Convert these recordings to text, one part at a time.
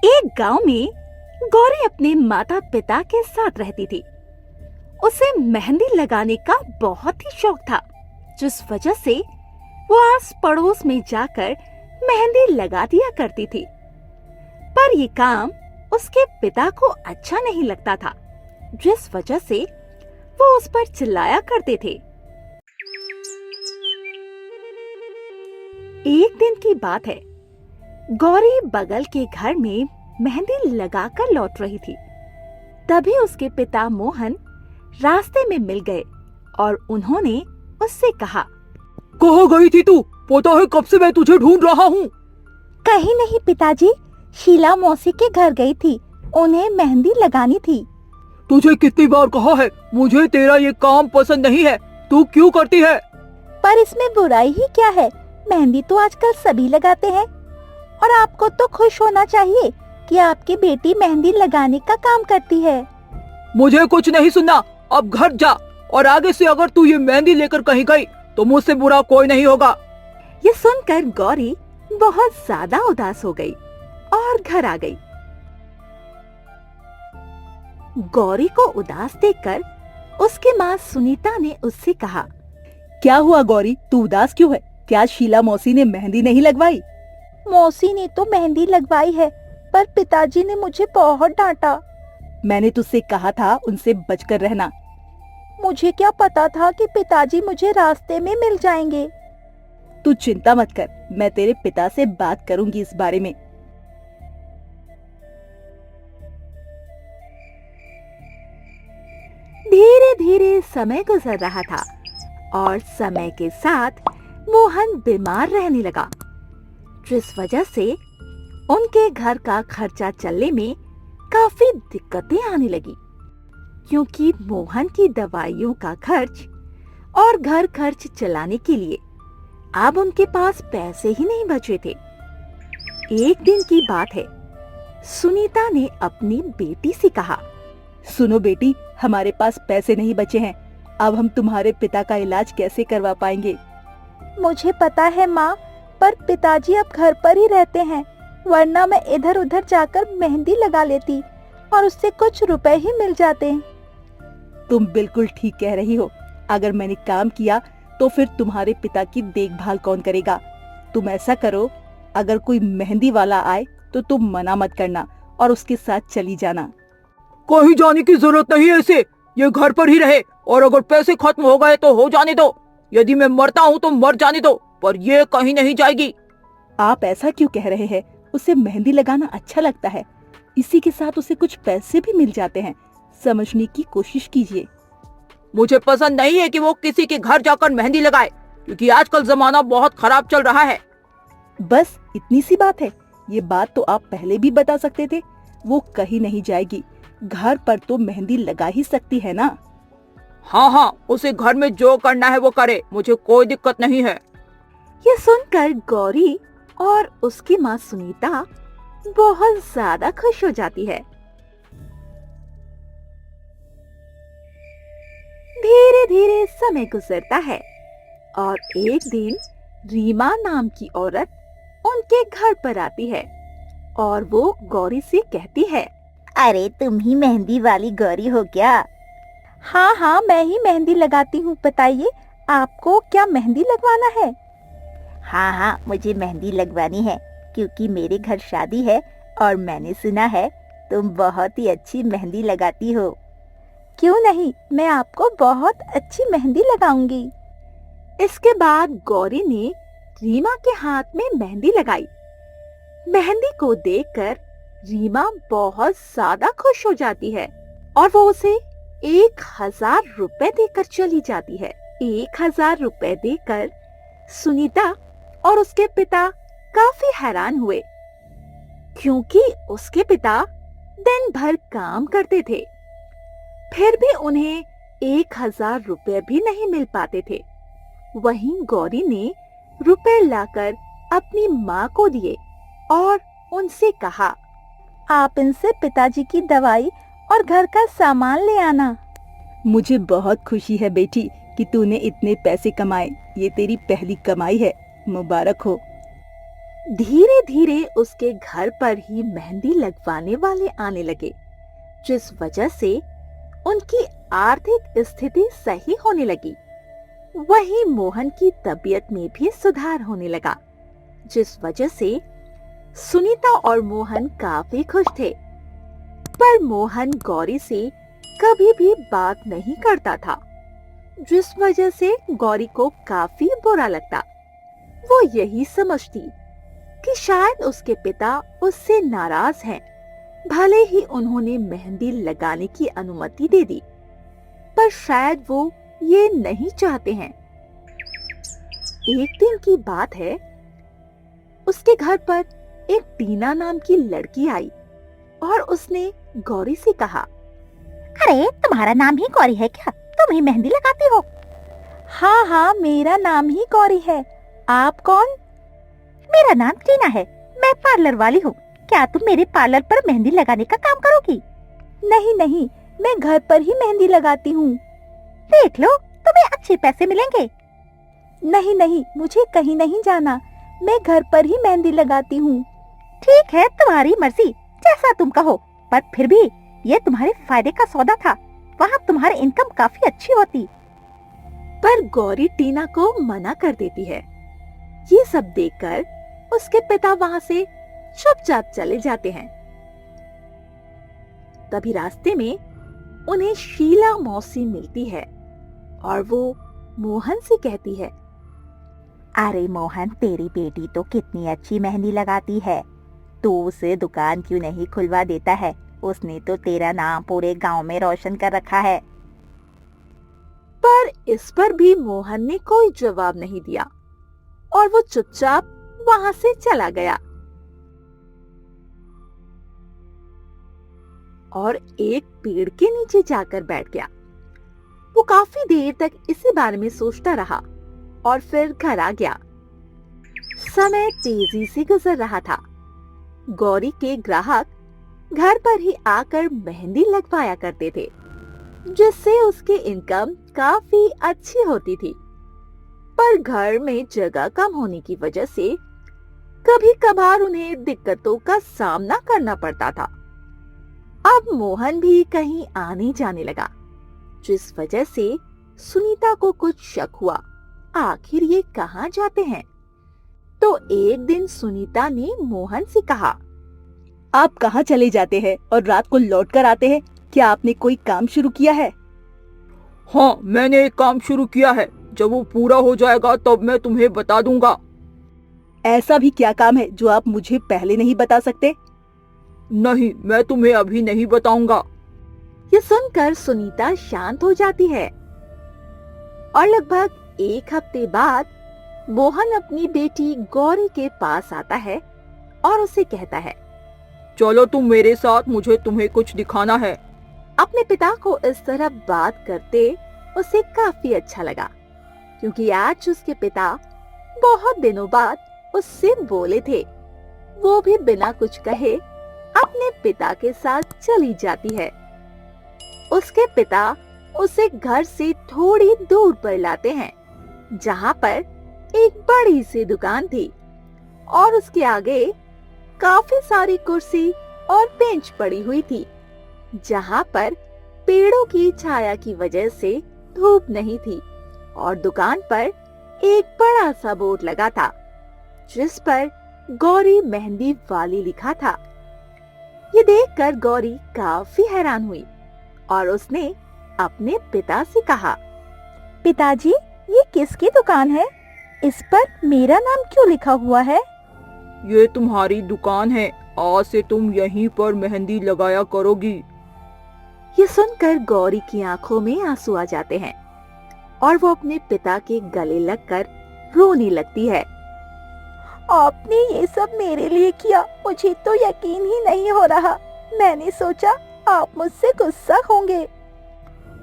एक गांव में गौरी अपने माता पिता के साथ रहती थी। उसे मेहंदी लगाने का बहुत ही शौक था, जिस वजह से वो आस पड़ोस में जाकर मेहंदी लगा दिया करती थी। पर ये काम उसके पिता को अच्छा नहीं लगता था, जिस वजह से वो उस पर चिल्लाया करते थे। एक दिन की बात है, गौरी बगल के घर में मेहंदी लगाकर लौट रही थी। तभी उसके पिता मोहन रास्ते में मिल गए और उन्होंने उससे कहा, कहाँ गई थी तू? पता है कब से मैं तुझे ढूंढ रहा हूँ। कहीं नहीं पिताजी, शीला मौसी के घर गई थी, उन्हें मेहंदी लगानी थी। तुझे कितनी बार कहा है, मुझे तेरा ये काम पसंद नहीं है, तू क्यों करती है? पर इसमें बुराई ही क्या है? मेहंदी तो आजकल सभी लगाते हैं और आपको तो खुश होना चाहिए कि आपकी बेटी मेहंदी लगाने का काम करती है। मुझे कुछ नहीं सुनना, अब घर जा और आगे से अगर तू ये मेहंदी लेकर कहीं गई तो मुझसे बुरा कोई नहीं होगा। ये सुनकर गौरी बहुत ज्यादा उदास हो गई और घर आ गई। गौरी को उदास देखकर उसकी माँ सुनीता ने उससे कहा, क्या हुआ गौरी, तू उदास क्यों है? क्या शीला मौसी ने मेहंदी नहीं लगवाई? मौसी ने तो मेहंदी लगवाई है, पर पिताजी ने मुझे बहुत डांटा। मैंने तुझसे कहा था उनसे बचकर रहना। मुझे क्या पता था कि पिताजी मुझे रास्ते में मिल जाएंगे। तू चिंता मत कर, मैं तेरे पिता से बात करूंगी इस बारे में। धीरे धीरे समय गुजर रहा था और समय के साथ मोहन बीमार रहने लगा, जिस वजह से उनके घर का खर्चा चलने में काफी दिक्कतें आने लगी, क्योंकि मोहन की दवाइयों का खर्च और घर खर्च चलाने के लिए अब उनके पास पैसे ही नहीं बचे थे। एक दिन की बात है, सुनीता ने अपनी बेटी से कहा, सुनो बेटी, हमारे पास पैसे नहीं बचे हैं, अब हम तुम्हारे पिता का इलाज कैसे करवा पाएंगे? मुझे पता है माँ, पर पिताजी अब घर पर ही रहते हैं, वरना मैं इधर उधर जाकर मेहंदी लगा लेती और उससे कुछ रुपए ही मिल जाते हैं। तुम बिल्कुल ठीक कह रही हो, अगर मैंने काम किया तो फिर तुम्हारे पिता की देखभाल कौन करेगा? तुम ऐसा करो, अगर कोई मेहंदी वाला आए तो तुम मना मत करना और उसके साथ चली जाना। कहीं जाने की जरूरत नहीं है इसे, ये घर पर ही रहे और अगर पैसे खत्म हो गए तो हो जाने दो। यदि मैं मरता हूँ तो मर जाने दो, पर ये कहीं नहीं जाएगी। आप ऐसा क्यों कह रहे हैं? उसे मेहंदी लगाना अच्छा लगता है, इसी के साथ उसे कुछ पैसे भी मिल जाते हैं। समझने की कोशिश कीजिए। मुझे पसंद नहीं है कि वो किसी के घर जाकर मेहंदी लगाए, क्योंकि आजकल जमाना बहुत खराब चल रहा है। बस इतनी सी बात है, ये बात तो आप पहले भी बता सकते थे। वो कहीं नहीं जाएगी, घर पर तो मेहंदी लगा ही सकती है ना। हाँ, उसे घर में जो करना है वो करे, मुझे कोई दिक्कत नहीं है। ये सुनकर गौरी और उसकी माँ सुनीता बहुत ज्यादा खुश हो जाती है। धीरे धीरे समय गुजरता है और एक दिन रीमा नाम की औरत उनके घर पर आती है और वो गौरी से कहती है, अरे तुम ही मेहंदी वाली गौरी हो क्या? हाँ, मैं ही मेहंदी लगाती हूँ, बताइए आपको क्या मेहंदी लगवाना है? हाँ, मुझे मेहंदी लगवानी है, क्योंकि मेरे घर शादी है और मैंने सुना है तुम बहुत ही अच्छी मेहंदी लगाती हो। क्यों नहीं, मैं आपको बहुत अच्छी मेहंदी लगाऊंगी। इसके बाद गौरी ने रीमा के हाथ में मेहंदी लगाई। मेहंदी को देखकर रीमा बहुत ज्यादा खुश हो जाती है और वो उसे 1000 रुपए देकर चली जाती है। 1000 रुपए देकर सुनीता और उसके पिता काफी हैरान हुए, क्योंकि उसके पिता दिन भर काम करते थे, फिर भी उन्हें 1000 रुपए भी नहीं मिल पाते थे। वहीं गौरी ने रुपए लाकर अपनी माँ को दिए और उनसे कहा, आप इनसे पिताजी की दवाई और घर का सामान ले आना। मुझे बहुत खुशी है बेटी कि तूने इतने पैसे कमाए, ये तेरी पहली कमाई है, मुबारक हो। धीरे धीरे उसके घर पर ही मेहंदी लगवाने वाले आने लगे, जिस वजह से उनकी आर्थिक स्थिति सही होने लगी। वहीं मोहन की तबीयत में भी सुधार होने लगा, जिस वजह से सुनीता और मोहन काफी खुश थे। पर मोहन गौरी से कभी भी बात नहीं करता था, जिस वजह से गौरी को काफी बुरा लगता। वो यही समझती कि शायद उसके पिता उससे नाराज हैं, भले ही उन्होंने मेहंदी लगाने की अनुमति दे दी, पर शायद वो ये नहीं चाहते हैं। एक दिन की बात है, उसके घर पर एक टीना नाम की लड़की आई और उसने गौरी से कहा, अरे तुम्हारा नाम ही गौरी है क्या? तुम ही मेहंदी लगाती हो? हाँ हाँ, मेरा नाम ही गौरी है। आप कौन? मेरा नाम टीना है, मैं पार्लर वाली हूँ। क्या तुम मेरे पार्लर पर मेहंदी लगाने का काम करोगी? नहीं नहीं, मैं घर पर ही मेहंदी लगाती हूँ। देख लो, तुम्हें अच्छे पैसे मिलेंगे। नहीं नहीं, मुझे कहीं नहीं जाना, मैं घर पर ही मेहंदी लगाती हूँ। ठीक है, तुम्हारी मर्जी, जैसा तुम कहो, पर फिर भी ये तुम्हारे फायदे का सौदा था। वहाँ तुम्हारी इनकम काफी अच्छी होती। पर गौरी टीना को मना कर देती है। ये सब देखकर उसके पिता वहाँ से चुपचाप चले जाते हैं। तभी रास्ते में उन्हें शीला मौसी मिलती है और वो मोहन से कहती है, अरे मोहन, तेरी बेटी तो कितनी अच्छी मेहंदी लगाती है। तू उसे दुकान क्यों नहीं खुलवा देता है? उसने तो तेरा नाम पूरे गांव में रोशन कर रखा है। पर इस पर भी मोहन ने कोई जवाब नहीं दिया और वो चुपचाप वहां से चला गया और एक पेड़ के नीचे जाकर बैठ गया। वो काफी देर तक इसी बारे में सोचता रहा और फिर घर आ गया। समय तेजी से गुजर रहा था। गौरी के ग्राहक घर पर ही आकर मेहंदी लगवाया करते थे, जिससे उसकी इनकम काफी अच्छी होती थी। पर घर में जगह कम होने की वजह से कभी कभार उन्हें दिक्कतों का सामना करना पड़ता था। अब मोहन भी कहीं आने जाने लगा, जिस वजह से सुनीता को कुछ शक हुआ, आखिर ये कहाँ जाते हैं। तो एक दिन सुनीता ने मोहन से कहा, आप कहाँ चले जाते हैं और रात को लौट कर आते हैं? क्या आपने कोई काम शुरू किया है? हाँ, मैंने एक काम शुरू किया है। जब वो पूरा हो जाएगा तब मैं तुम्हें बता दूंगा। ऐसा भी क्या काम है जो आप मुझे पहले नहीं बता सकते? नहीं, मैं तुम्हें अभी नहीं बताऊंगा। ये सुनकर सुनीता शांत हो जाती है और लगभग एक हफ्ते बाद मोहन अपनी बेटी गौरी के पास आता है और उसे कहता है, चलो तुम मेरे साथ, मुझे तुम्हें कुछ दिखाना है। अपने पिता को इस तरह बात करते उसे काफी अच्छा लगा, क्योंकि आज उसके पिता बहुत दिनों बाद उससे बोले थे। वो भी बिना कुछ कहे अपने पिता के साथ चली जाती है। उसके पिता उसे घर से थोड़ी दूर पर लाते हैं, जहाँ पर एक बड़ी सी दुकान थी और उसके आगे काफी सारी कुर्सी और बेंच पड़ी हुई थी, जहाँ पर पेड़ों की छाया की वजह से धूप नहीं थी और दुकान पर एक बड़ा सा बोर्ड लगा था, जिस पर गौरी मेहंदी वाली लिखा था। ये देखकर गौरी काफी हैरान हुई और उसने अपने पिता से कहा, पिताजी, ये किसकी दुकान है? इस पर मेरा नाम क्यों लिखा हुआ है? ये तुम्हारी दुकान है, आज से तुम यहीं पर मेहंदी लगाया करोगी। ये सुनकर गौरी की आंखों में आंसू आ जाते हैं और वो अपने पिता के गले लगकर रोने लगती है। आपने ये सब मेरे लिए किया, मुझे तो यकीन ही नहीं हो रहा। मैंने सोचा आप मुझसे गुस्सा होंगे।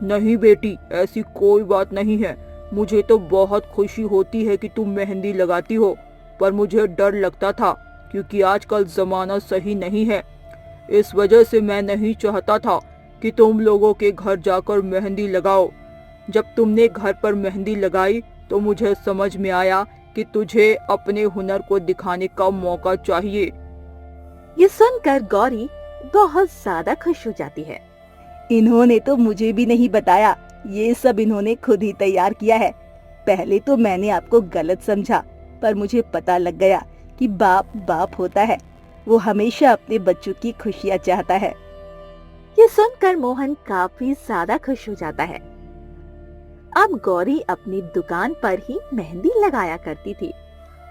नहीं बेटी, ऐसी कोई बात नहीं है। मुझे तो बहुत खुशी होती है कि तुम मेहंदी लगाती हो, पर मुझे डर लगता था क्योंकि आजकल जमाना सही नहीं है। इस वजह से मैं नहीं चाहता था कि तुम लोगों के घर जाकर मेहंदी लगाओ। जब तुमने घर पर मेहंदी लगाई तो मुझे समझ में आया कि तुझे अपने हुनर को दिखाने का मौका चाहिए। ये सुनकर गौरी बहुत ज्यादा खुश हो जाती है। इन्होंने तो मुझे भी नहीं बताया, ये सब इन्होंने खुद ही तैयार किया है। पहले तो मैंने आपको गलत समझा, पर मुझे पता लग गया कि बाप बाप होता है, वो हमेशा अपने बच्चों की खुशियाँ चाहता है। ये सुनकर मोहन काफी ज्यादा खुश हो जाता है। अब गौरी अपनी दुकान पर ही मेहंदी लगाया करती थी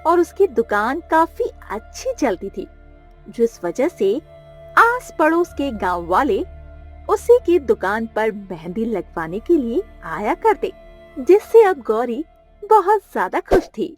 और उसकी दुकान काफी अच्छी चलती थी, जिस वजह से आस पड़ोस के गांव वाले उसी की दुकान पर मेहंदी लगवाने के लिए आया करते, जिससे अब गौरी बहुत ज्यादा खुश थी।